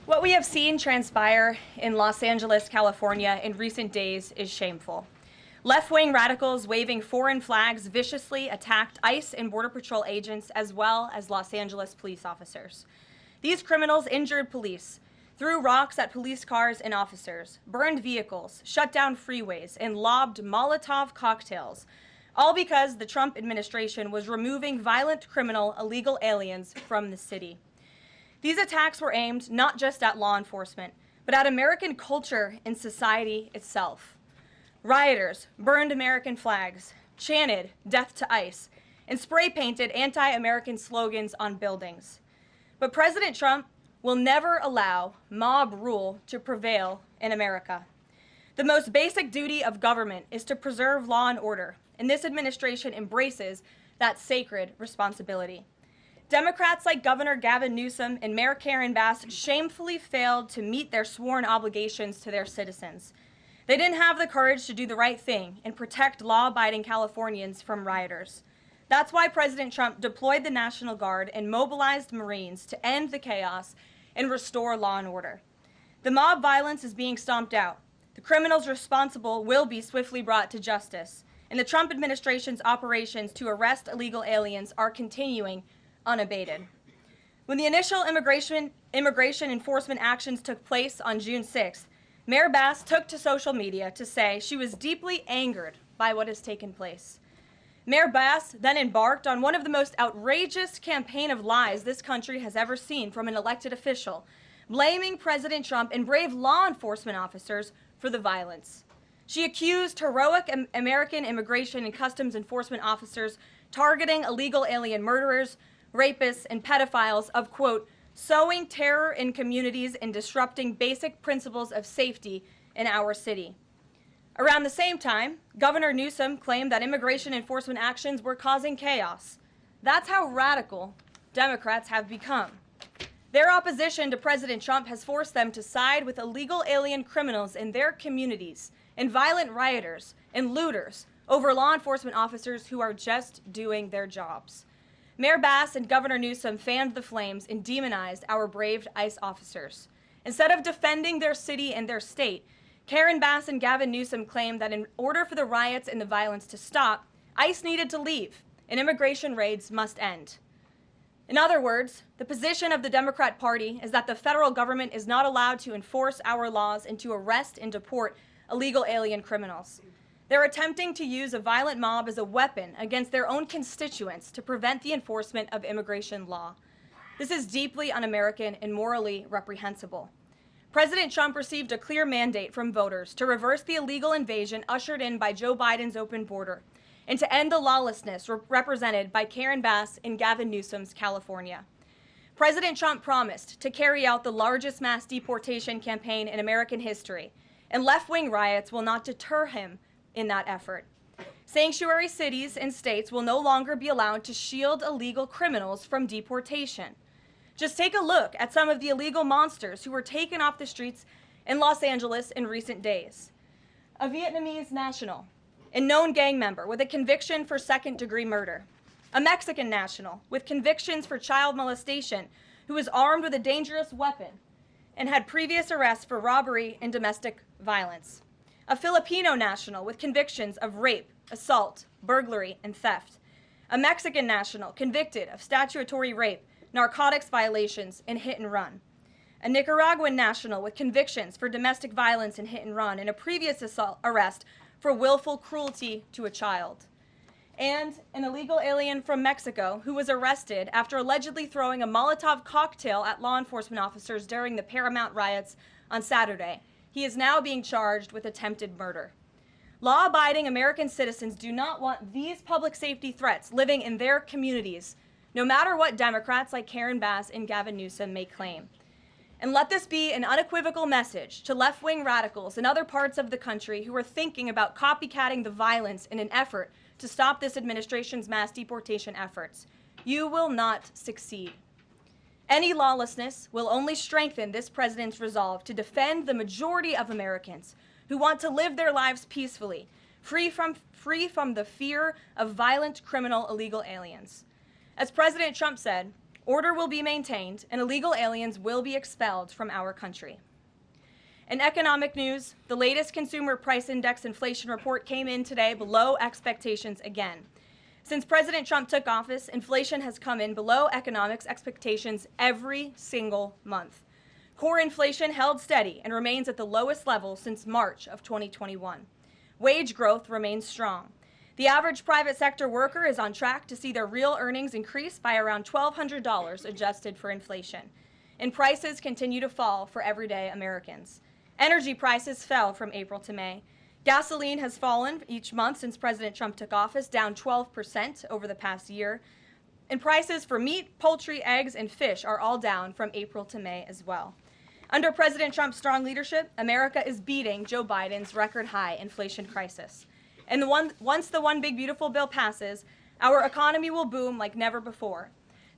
What we have seen transpire in Los Angeles, California in recent days is shameful. Left-wing radicals waving foreign flags viciously attacked ICE and Border Patrol agents as well as Los Angeles police officers. These criminals injured police, threw rocks at police cars and officers, burned vehicles, shut down freeways, and lobbed Molotov cocktails, all because the Trump administration was removing violent criminal illegal aliens from the city. These attacks were aimed not just at law enforcement, but at American culture and society itself. Rioters burned American flags, chanted "Death to ICE," and spray-painted anti-American slogans on buildings. But President Trump will never allow mob rule to prevail in America. The most basic duty of government is to preserve law and order, and this administration embraces that sacred responsibility. Democrats like Governor Gavin Newsom and Mayor Karen Bass shamefully failed to meet their sworn obligations to their citizens. They didn't have the courage to do the right thing and protect law-abiding Californians from rioters. That's why President Trump deployed the National Guard and mobilized Marines to end the chaos and restore law and order. The mob violence is being stomped out. The criminals responsible will be swiftly brought to justice, and the Trump administration's operations to arrest illegal aliens are continuing unabated. When the initial immigration enforcement actions took place on June 6th, Mayor Bass took to social media to say she was deeply angered by what has taken place. Mayor Bass then embarked on one of the most outrageous campaign of lies this country has ever seen from an elected official, blaming President Trump and brave law enforcement officers for the violence. She accused heroic American immigration and customs enforcement officers targeting illegal alien murderers, rapists, and pedophiles of, quote, sowing terror in communities and disrupting basic principles of safety in our city. Around the same time, Governor Newsom claimed that immigration enforcement actions were causing chaos. That's how radical Democrats have become. Their opposition to President Trump has forced them to side with illegal alien criminals in their communities and violent rioters and looters over law enforcement officers who are just doing their jobs. Mayor Bass and Governor Newsom fanned the flames and demonized our brave ICE officers. Instead of defending their city and their state, Karen Bass and Gavin Newsom claimed that in order for the riots and the violence to stop, ICE needed to leave and immigration raids must end. In other words, the position of the Democrat Party is that the federal government is not allowed to enforce our laws and to arrest and deport illegal alien criminals. They're attempting to use a violent mob as a weapon against their own constituents to prevent the enforcement of immigration law. This is deeply un-American and morally reprehensible. President Trump received a clear mandate from voters to reverse the illegal invasion ushered in by Joe Biden's open border and to end the lawlessness represented by Karen Bass and Gavin Newsom's California. President Trump promised to carry out the largest mass deportation campaign in American history, and left-wing riots will not deter him in that effort. Sanctuary cities and states will no longer be allowed to shield illegal criminals from deportation. Just take a look at some of the illegal monsters who were taken off the streets in Los Angeles in recent days. A Vietnamese national, a known gang member with a conviction for second-degree murder. A Mexican national with convictions for child molestation who was armed with a dangerous weapon and had previous arrests for robbery and domestic violence. A Filipino national with convictions of rape, assault, burglary, and theft. A Mexican national convicted of statutory rape, narcotics violations, and hit and run. A Nicaraguan national with convictions for domestic violence and hit and run and a previous arrest for willful cruelty to a child. And an illegal alien from Mexico who was arrested after allegedly throwing a Molotov cocktail at law enforcement officers during the Paramount riots on Saturday. He is now being charged with attempted murder. Law-abiding American citizens do not want these public safety threats living in their communities, no matter what Democrats like Karen Bass and Gavin Newsom may claim. And let this be an unequivocal message to left-wing radicals in other parts of the country who are thinking about copycatting the violence in an effort to stop this administration's mass deportation efforts. You will not succeed. Any lawlessness will only strengthen this president's resolve to defend the majority of Americans who want to live their lives peacefully, free from the fear of violent criminal illegal aliens. As President Trump said, Order will be maintained, and illegal aliens will be expelled from our country. In economic news, the latest Consumer Price Index inflation report came in today below expectations again. Since President Trump took office, inflation has come in below economics expectations every single month. Core inflation held steady and remains at the lowest level since March of 2021. Wage growth remains strong. The average private sector worker is on track to see their real earnings increase by around $1,200 adjusted for inflation. And prices continue to fall for everyday Americans. Energy prices fell from April to May. Gasoline has fallen each month since President Trump took office, down 12% over the past year. And prices for meat, poultry, eggs, and fish are all down from April to May as well. Under President Trump's strong leadership, America is beating Joe Biden's record-high inflation crisis. And once the One Big Beautiful Bill passes, our economy will boom like never before.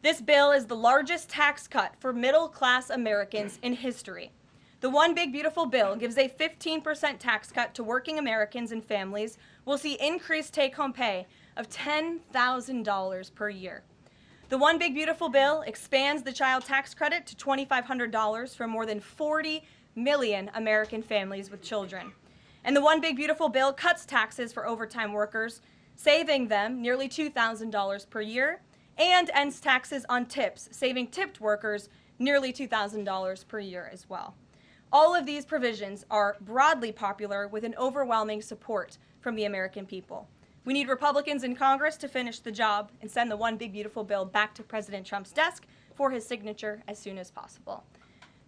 This bill is the largest tax cut for middle-class Americans in history. The One Big Beautiful Bill gives a 15% tax cut to working Americans and families. We'll see increased take-home pay of $10,000 per year. The One Big Beautiful Bill expands the child tax credit to $2,500 for more than 40 million American families with children. And the One Big Beautiful Bill cuts taxes for overtime workers, saving them nearly $2,000 per year, and ends taxes on tips, saving tipped workers nearly $2,000 per year as well. All of these provisions are broadly popular with an overwhelming support from the American people. We need Republicans in Congress to finish the job and send the One Big Beautiful Bill back to President Trump's desk for his signature as soon as possible.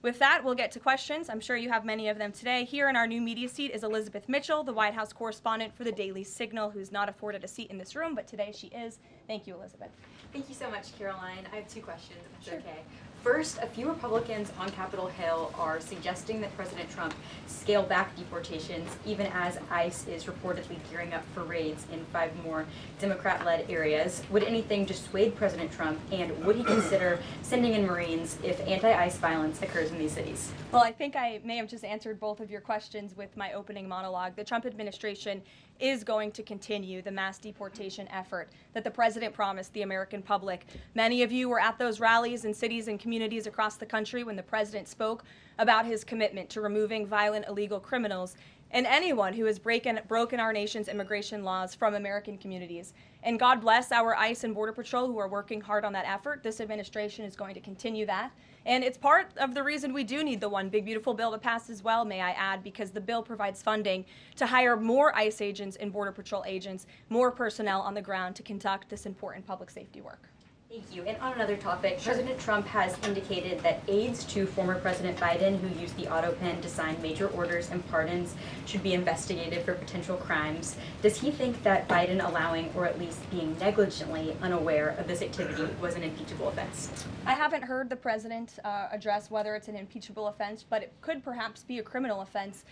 With that, we'll get to questions. I'm sure you have many of them today. Here in our new media seat is Elizabeth Mitchell, the White House correspondent for the Daily Signal, who's not afforded a seat in this room, but today she is. Thank you, Elizabeth. Thank you so much, Karoline. I have two questions, if that's Sure. okay. First, a few Republicans on Capitol Hill are suggesting that President Trump scale back deportations, even as ICE is reportedly gearing up for raids in 5 more Democrat-led areas. Would anything dissuade President Trump, and would he consider sending in Marines if anti-ICE violence occurs in these cities? Well, I think I may have just answered both of your questions with my opening monologue. The Trump administration is going to continue the mass deportation effort that the president promised the American public. Many of you were at those rallies in cities and communities across the country when the president spoke about his commitment to removing violent illegal criminals and anyone who has broken our nation's immigration laws from American communities. And God bless our ICE and Border Patrol who are working hard on that effort. This administration is going to continue that. And it's part of the reason we do need the One Big Beautiful Bill to pass as well, may I add, because the bill provides funding to hire more ICE agents and Border Patrol agents, more personnel on the ground to conduct this important public safety work. Thank you. And on another topic, President Trump has indicated that aides to former President Biden who used the auto pen to sign major orders and pardons should be investigated for potential crimes. Does he think that Biden allowing, or at least being negligently unaware of this activity, was an impeachable offense? I haven't heard the president address whether it's an impeachable offense, but it could perhaps be a criminal offense,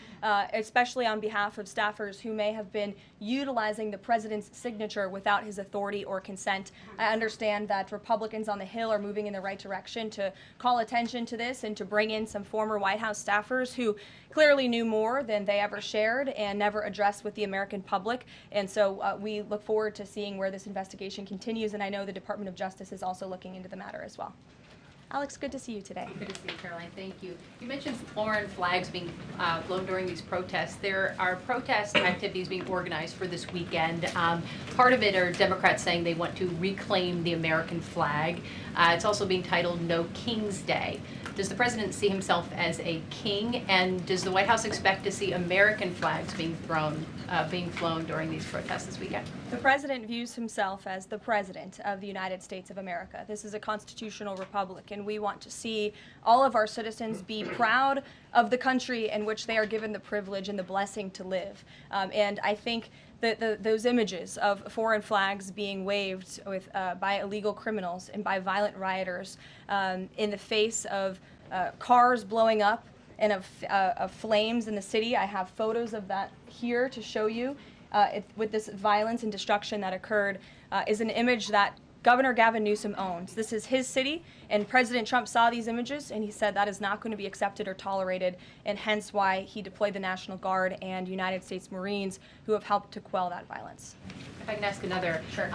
especially on behalf of staffers who may have been utilizing the president's signature without his authority or consent. I understand that Republicans on the Hill are moving in the right direction to call attention to this and to bring in some former White House staffers who clearly knew more than they ever shared and never addressed with the American public. And so we look forward to seeing where this investigation continues, and I know the Department of Justice is also looking into the matter as well. Alex, good to see you today. Good to see you, Caroline. Thank you. You mentioned foreign flags being blown during these protests. There are protest activities being organized for this weekend. Part of it are Democrats saying they want to reclaim the American flag. It's also being titled No King's Day. Does the president see himself as a king, and does the White House expect to see American flags being flown during these protests this weekend? The president views himself as the president of the United States of America. This is a constitutional republic, and we want to see all of our citizens be proud of the country in which they are given the privilege and the blessing to live. And I think that those images of foreign flags being waved with, by illegal criminals and by violent rioters in the face of cars blowing up and of flames in the city. I have photos of that here to show you. With this violence and destruction that occurred is an image that Governor Gavin Newsom owns. This is his city, And President Trump saw these images and he said that is not going to be accepted or tolerated, and hence why he deployed the National Guard and United States Marines who have helped to quell that violence. If I can ask another. Sure.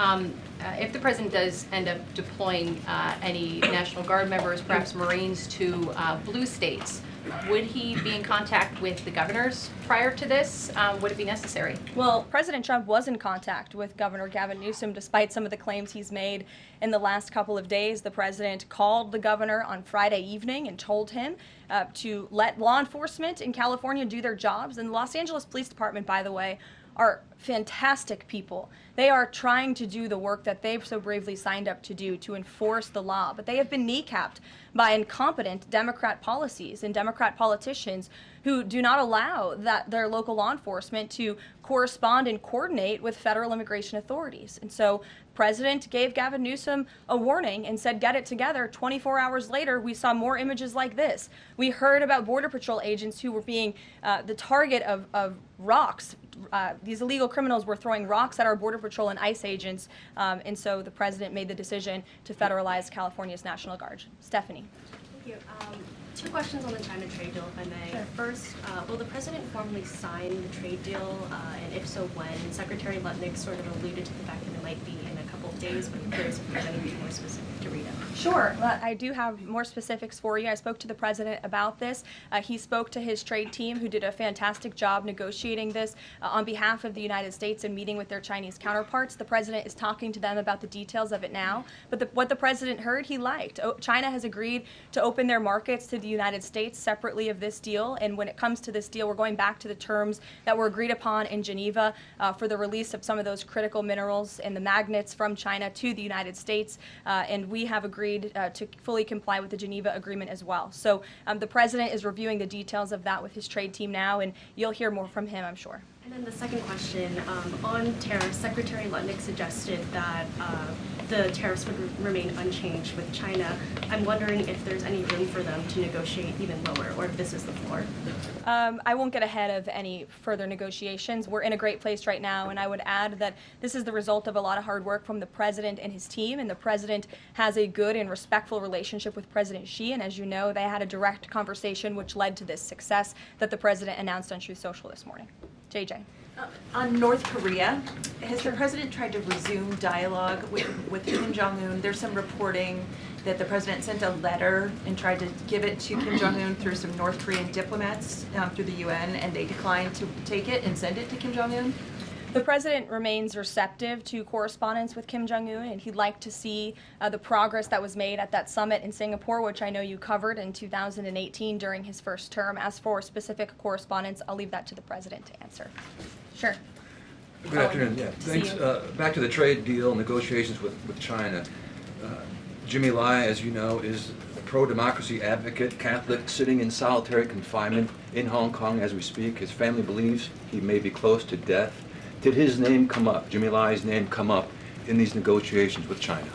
If the president does end up deploying any National Guard members, perhaps Marines, to blue states, would he be in contact with the governors prior to this? Would it be necessary? Well, President Trump was in contact with Governor Gavin Newsom despite some of the claims he's made in the last couple of days. The president called the governor on Friday evening and told him to let law enforcement in California do their jobs. And the Los Angeles Police Department, by the way, are fantastic people. They are trying to do the work that they've so bravely signed up to do to enforce the law, but they have been kneecapped by incompetent Democrat policies and Democrat politicians who do not allow their local law enforcement to correspond and coordinate with federal immigration authorities. And so the president gave Gavin Newsom a warning and said, get it together. 24 hours later, we saw more images like this. We heard about Border Patrol agents who were being the target of rocks. These illegal criminals were throwing rocks at our Border Patrol and ICE agents, and so the president made the decision to federalize California's National Guard. Stephanie. Thank you. Two questions on the China trade deal, if I may. Sure. First, will the president formally sign the trade deal, and if so, when? Secretary Lutnick sort of alluded to the fact that it might be in a couple of days, but I'm curious if there's anything more specific to read out. Sure. Well, I do have more specifics for you. I spoke to the president about this. He spoke to his trade team, who did a fantastic job negotiating this on behalf of the United States and meeting with their Chinese counterparts. The president is talking to them about the details of it now. But what the president heard, he liked. China has agreed to open their markets to the United States separately of this deal. And when it comes to this deal, we're going back to the terms that were agreed upon in Geneva for the release of some of those critical minerals and the magnets from China to the United States. And we have agreed to fully comply with the Geneva Agreement as well. So the president is reviewing the details of that with his trade team now, and you'll hear more from him, I'm sure. And then the second question, on tariffs, Secretary Lutnick suggested that the tariffs would remain unchanged with China. I'm wondering if there's any room for them to negotiate even lower, or if this is the floor. I won't get ahead of any further negotiations. We're in a great place right now, and I would add that this is the result of a lot of hard work from the president and his team, and the president has a good and respectful relationship with President Xi, and as you know, they had a direct conversation which led to this success that the president announced on Truth Social this morning. JJ. On North Korea, has the president tried to resume dialogue with Kim Jong-un? There's some reporting that the president sent a letter and tried to give it to Kim Jong-un through some North Korean diplomats through the UN, and they declined to take it and send it to Kim Jong-un? The president remains receptive to correspondence with Kim Jong-un, and he'd like to see the progress that was made at that summit in Singapore, which I know you covered in 2018 during his first term. As for specific correspondence, I'll leave that to the president to answer. Sure. Good afternoon. Yeah, thanks. Back to the trade deal negotiations with China. Jimmy Lai, as you know, is a pro-democracy advocate, Catholic, sitting in solitary confinement in Hong Kong as we speak. His family believes he may be close to death. Did his name come up, Jimmy Lai's name come up in these negotiations with China?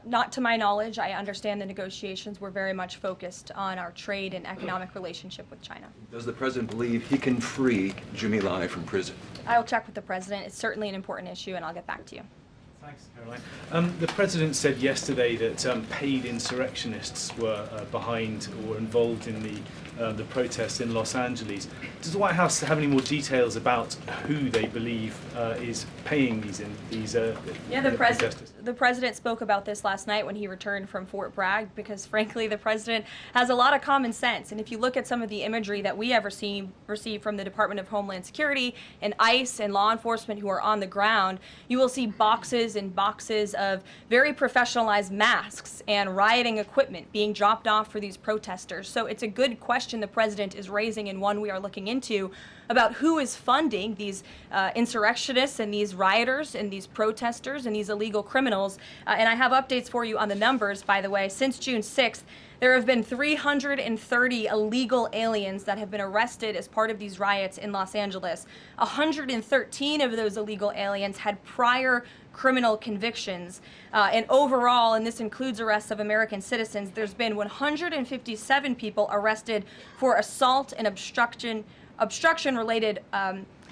Not to my knowledge. I understand the negotiations were very much focused on our trade and economic relationship with China. Does the president believe he can free Jimmy Lai from prison? I'll check with the president. It's certainly an important issue, and I'll get back to you. Thanks, Karoline. The president said yesterday that paid insurrectionists were behind or involved in the protests in Los Angeles. Does the White House have any more details about who they believe is paying these protesters? The president spoke about this last night when he returned from Fort Bragg, because frankly the president has a lot of common sense. And if you look at some of the imagery that we have received from the Department of Homeland Security and ICE and law enforcement who are on the ground, you will see boxes and boxes of very professionalized masks and rioting equipment being dropped off for these protesters. So it's a good question the president is raising, and one we are looking into, about who is funding these insurrectionists and these rioters and these protesters and these illegal criminals. And I have updates for you on the numbers, by the way. Since June 6th, there have been 330 illegal aliens that have been arrested as part of these riots in Los Angeles. 113 of those illegal aliens had prior criminal convictions. And overall, and this includes arrests of American citizens, there's been 157 people arrested for assault and obstruction-related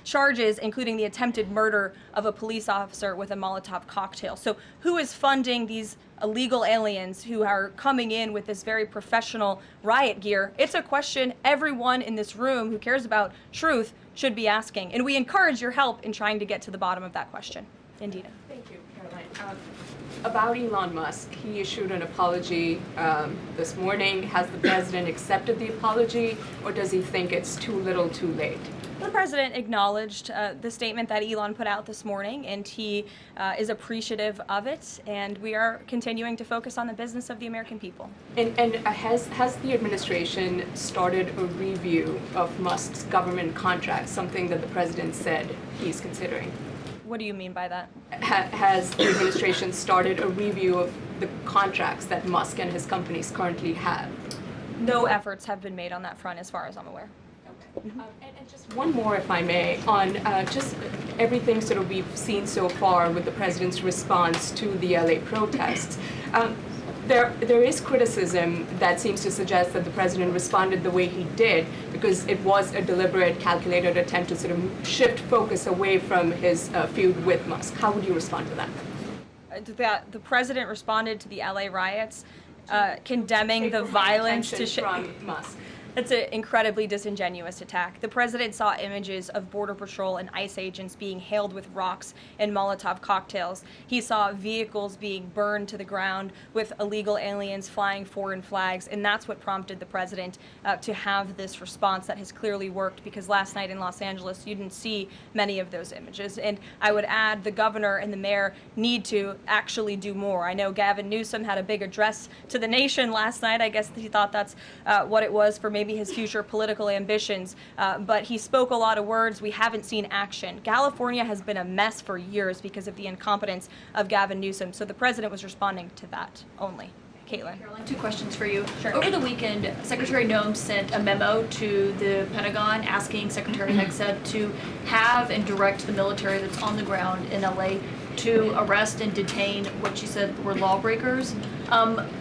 charges, including the attempted murder of a police officer with a Molotov cocktail. So who is funding these illegal aliens who are coming in with this very professional riot gear, it's a question everyone in this room who cares about truth should be asking. And we encourage your help in trying to get to the bottom of that question. Indina. Thank you, Karoline. About Elon Musk, he issued an apology this morning. Has the president accepted the apology, or does he think it's too little too late? The president acknowledged the statement that Elon put out this morning, and he is appreciative of it, and we are continuing to focus on the business of the American people. And has the administration started a review of Musk's government contracts, something that the president said he's considering? What do you mean by that? Has the administration started a review of the contracts that Musk and his companies currently have? No efforts have been made on that front as far as I'm aware. And just one more, if I may, on just everything sort of we've seen so far with the president's response to the LA protests. There is criticism that seems to suggest that the president responded the way he did because it was a deliberate, calculated attempt to sort of shift focus away from his feud with Musk. How would you respond to that? The president responded to the LA riots, condemning the violence from Musk. That's an incredibly disingenuous attack. The president saw images of Border Patrol and ICE agents being hailed with rocks and Molotov cocktails. He saw vehicles being burned to the ground with illegal aliens flying foreign flags, and that's what prompted the president to have this response that has clearly worked, because last night in Los Angeles you didn't see many of those images. And I would add the governor and the mayor need to actually do more. I know Gavin Newsom had a big address to the nation last night. I guess he thought that's what it was for maybe his future political ambitions, but he spoke a lot of words. We haven't seen action. California has been a mess for years because of the incompetence of Gavin Newsom, so the president was responding to that only. Caitlin. Karoline, 2 questions for you. Sure. Over the weekend, Secretary Nome sent a memo to the Pentagon asking Secretary Hegseth to have and direct the military that's on the ground in LA to arrest and detain what she said were lawbreakers.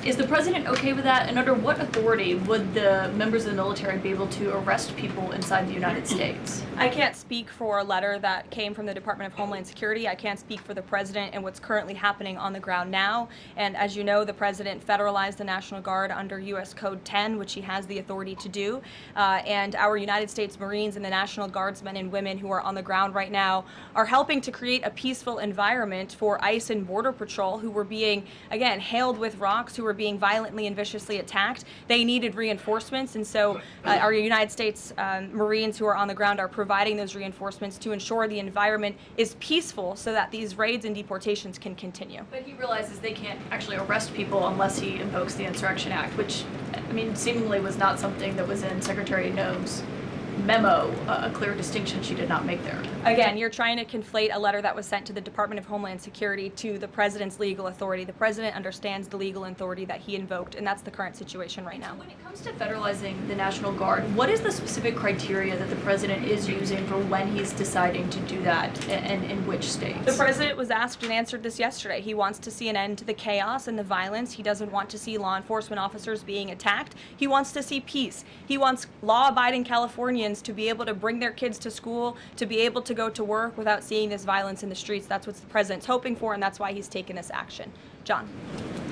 Is the president okay with that? And under what authority would the members of the military be able to arrest people inside the United States? I can't speak for a letter that came from the Department of Homeland Security. I can't speak for the president and what's currently happening on the ground now. And as you know, the president federalized the National Guard under U.S. Code 10, which he has the authority to do. And our United States Marines and the National Guardsmen and women who are on the ground right now are helping to create a peaceful environment for ICE and Border Patrol, who were being, again, hailed with rocks, who were being violently and viciously attacked. They needed reinforcements, and so our United States Marines who are on the ground are providing those reinforcements to ensure the environment is peaceful so that these raids and deportations can continue. But he realizes they can't actually arrest people unless he invokes the Insurrection Act, which, I mean, seemingly was not something that was in Secretary Nome's memo, a clear distinction she did not make there. Again, you're trying to conflate a letter that was sent to the Department of Homeland Security to the president's legal authority. The president understands the legal authority that he invoked, and that's the current situation right now. When it comes to federalizing the National Guard, what is the specific criteria that the president is using for when he's deciding to do that, and in which states? The president was asked and answered this yesterday. He wants to see an end to the chaos and the violence. He doesn't want to see law enforcement officers being attacked. He wants to see peace. He wants law-abiding Californians to be able to bring their kids to school, to be able to go to work without seeing this violence in the streets. That's what the president's hoping for, and that's why he's taken this action. John.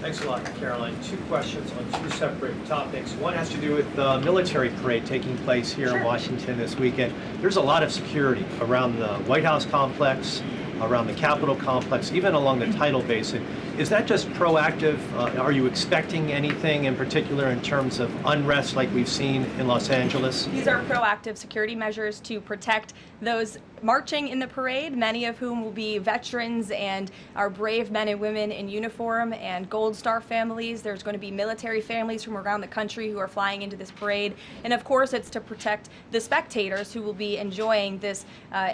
Thanks a lot, Caroline. 2 questions on 2 separate topics. One has to do with the military parade taking place here in Washington this weekend. There's a lot of security around the White House complex, around the Capitol complex, even along the tidal basin. Is that just proactive? Are you expecting anything in particular in terms of unrest like we've seen in Los Angeles? These are proactive security measures to protect those marching in the parade, many of whom will be veterans and our brave men and women in uniform and Gold Star families. There's going to be military families from around the country who are flying into this parade. And of course, it's to protect the spectators who will be enjoying this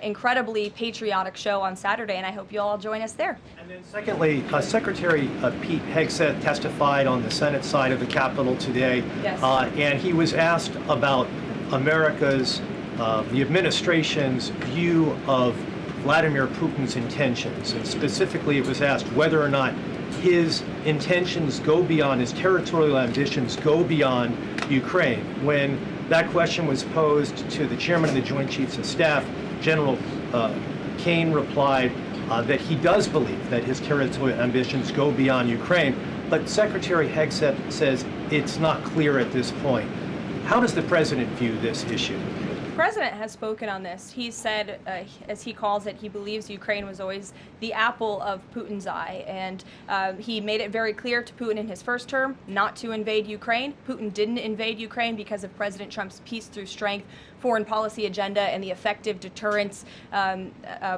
incredibly patriotic show on Saturday, and I hope you all join us there. And then secondly, Secretary Pete Hegseth testified on the Senate side of the Capitol today, Yes. And he was asked about America's, the administration's view of Vladimir Putin's intentions, and specifically it was asked whether or not his intentions go beyond, his territorial ambitions go beyond Ukraine. When that question was posed to the chairman of the Joint Chiefs of Staff, General Kane replied that he does believe that his territorial ambitions go beyond Ukraine. but Secretary Hegseth says it's not clear at this point. How does the president view this issue? The president has spoken on this. He said, as he calls it, he believes Ukraine was always the apple of Putin's eye. And he made it very clear to Putin in his first term not to invade Ukraine. Putin didn't invade Ukraine because of President Trump's peace through strength foreign policy agenda and the effective deterrence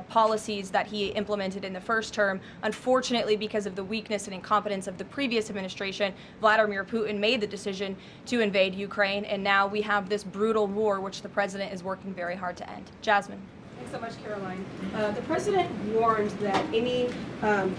policies that he implemented in the first term. Unfortunately, because of the weakness and incompetence of the previous administration, Vladimir Putin made the decision to invade Ukraine, and now we have this brutal war which the president is working very hard to end. Jasmine. Thanks so much, Caroline. The president warned that any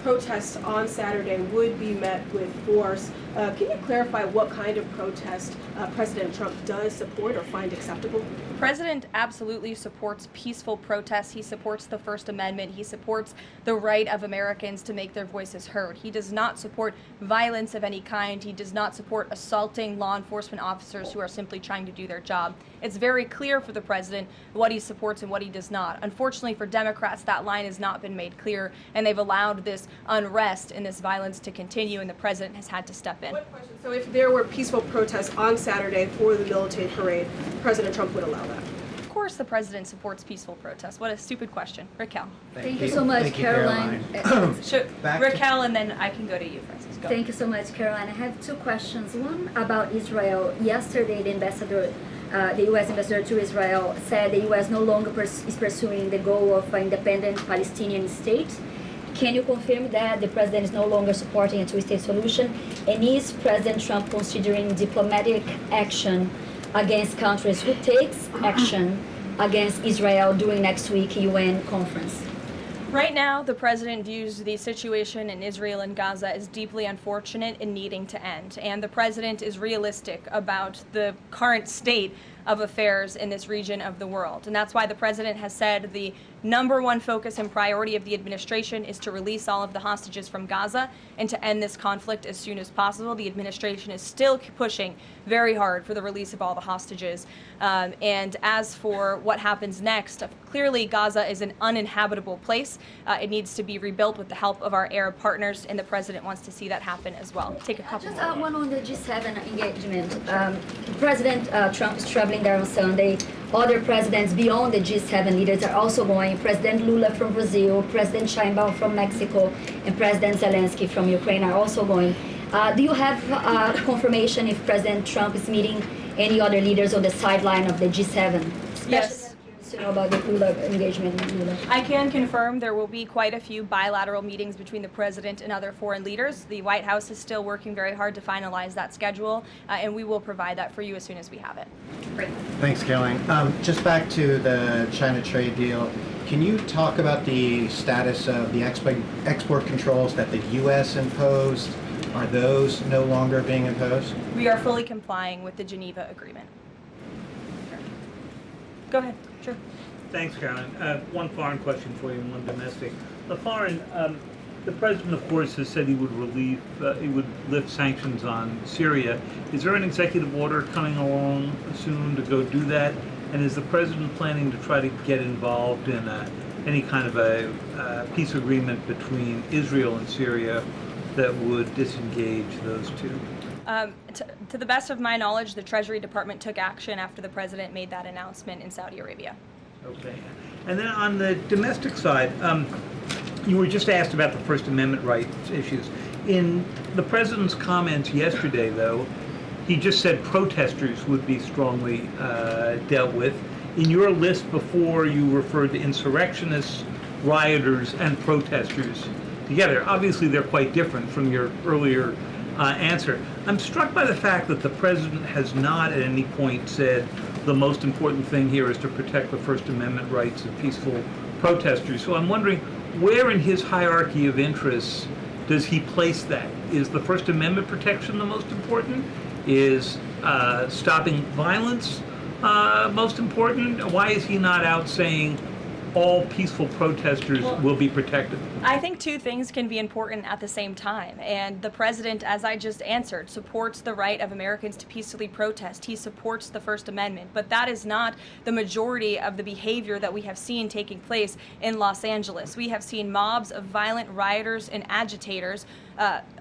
protests on Saturday would be met with force. Can you clarify what kind of protest President Trump does support or find acceptable? The president absolutely supports peaceful protests. He supports the First Amendment. He supports the right of Americans to make their voices heard. He does not support violence of any kind. He does not support assaulting law enforcement officers who are simply trying to do their job. It's very clear for the president what he supports and what he does not. Unfortunately for Democrats, that line has not been made clear, and they've allowed this unrest and this violence to continue, and the president has had to step in. One question. So if there were peaceful protests on Saturday for the military parade, President Trump would allow that? Of course the president supports peaceful protests. What a stupid question. Raquel. Thank you so much, Caroline. Raquel, and then I can go to you, Francis. Go. Thank you so much, Caroline. I have two questions. One about Israel. Yesterday, the U.S. ambassador to Israel said the U.S. no longer is pursuing the goal of an independent Palestinian state. Can you confirm that the president is no longer supporting a two-state solution? And is President Trump considering diplomatic action against countries who takes action against Israel during next week UN conference? Right now, the president views the situation in Israel and Gaza as deeply unfortunate and needing to end. And the president is realistic about the current state of affairs in this region of the world. And that's why the president has said the number one focus and priority of the administration is to release all of the hostages from Gaza and to end this conflict as soon as possible. The administration is still pushing very hard for the release of all the hostages. And as for what happens next, clearly Gaza is an uninhabitable place. It needs to be rebuilt with the help of our Arab partners, and the president wants to see that happen as well. Take a couple more. One on the G7 engagement. President Trump is traveling there on Sunday. Other presidents beyond the G7 leaders are also going. President Lula from Brazil, President Sheinbaum from Mexico, and President Zelensky from Ukraine are also going. Do you have confirmation if President Trump is meeting any other leaders on the sideline of the G7? Yes. To know about the Lula engagement. I can confirm there will be quite a few bilateral meetings between the president and other foreign leaders. The White House is still working very hard to finalize that schedule, and we will provide that for you as soon as we have it. Great. Thanks, Caroline. Just back to the China trade deal, can you talk about the status of the export controls that the U.S. imposed? Are those no longer being imposed? We are fully complying with the Geneva Agreement. Go ahead. Sure. Thanks, Caroline. One foreign question for you and one domestic. The foreign, the president, of course, has said he would lift sanctions on Syria. Is there an executive order coming along soon to go do that? And is the president planning to try to get involved in any kind of a peace agreement between Israel and Syria that would disengage those two? To the best of my knowledge, the Treasury Department took action after the president made that announcement in Saudi Arabia. Okay. And then on the domestic side, you were just asked about the First Amendment rights issues. In the president's comments yesterday, though, he just said protesters would be strongly dealt with. In your list before, you referred to insurrectionists, rioters, and protesters together. Obviously, they're quite different from your earlier answer. I'm struck by the fact that the president has not at any point said the most important thing here is to protect the First Amendment rights of peaceful protesters. So I'm wondering, where in his hierarchy of interests does he place that? Is the First Amendment protection the most important? Is stopping violence most important? Why is he not out saying all peaceful protesters will be protected? I think two things can be important at the same time. And the president, as I just answered, supports the right of Americans to peacefully protest. He supports the First Amendment. But that is not the majority of the behavior that we have seen taking place in Los Angeles. We have seen mobs of violent rioters and agitators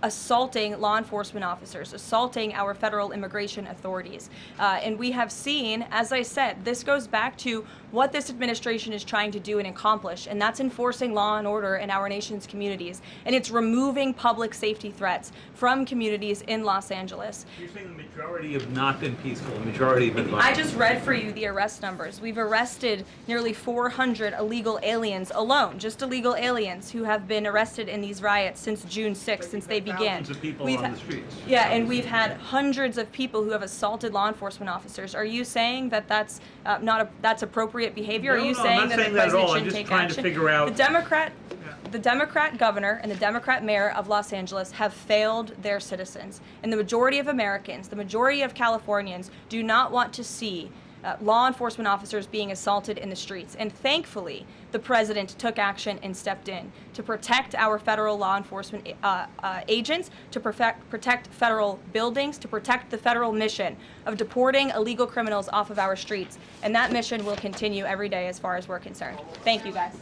assaulting law enforcement officers, assaulting our federal immigration authorities. And we have seen, as I said, this goes back to what this administration is trying to do and accomplish, and that's enforcing law and order in our nation's communities. And it's removing public safety threats from communities in Los Angeles. You're saying the majority have not been peaceful, the majority have been violent. I just read for you the arrest numbers. We've arrested nearly 400 illegal aliens alone, just illegal aliens who have been arrested in these riots since June 6th, since they began. Thousands of people on the streets. Yeah, and we've had hundreds of people who have assaulted law enforcement officers. Are you saying that that's that's appropriate behavior? No, Are you no, saying I'm not that saying the that at all. president I'm shouldn't just take trying action? to figure out. The Democrat governor and the Democrat mayor of Los Angeles have failed their citizens. And the majority of Americans, the majority of Californians do not want to see law enforcement officers being assaulted in the streets. And thankfully, the president took action and stepped in to protect our federal law enforcement agents, to protect federal buildings, to protect the federal mission of deporting illegal criminals off of our streets. And that mission will continue every day as far as we're concerned. Thank you, guys.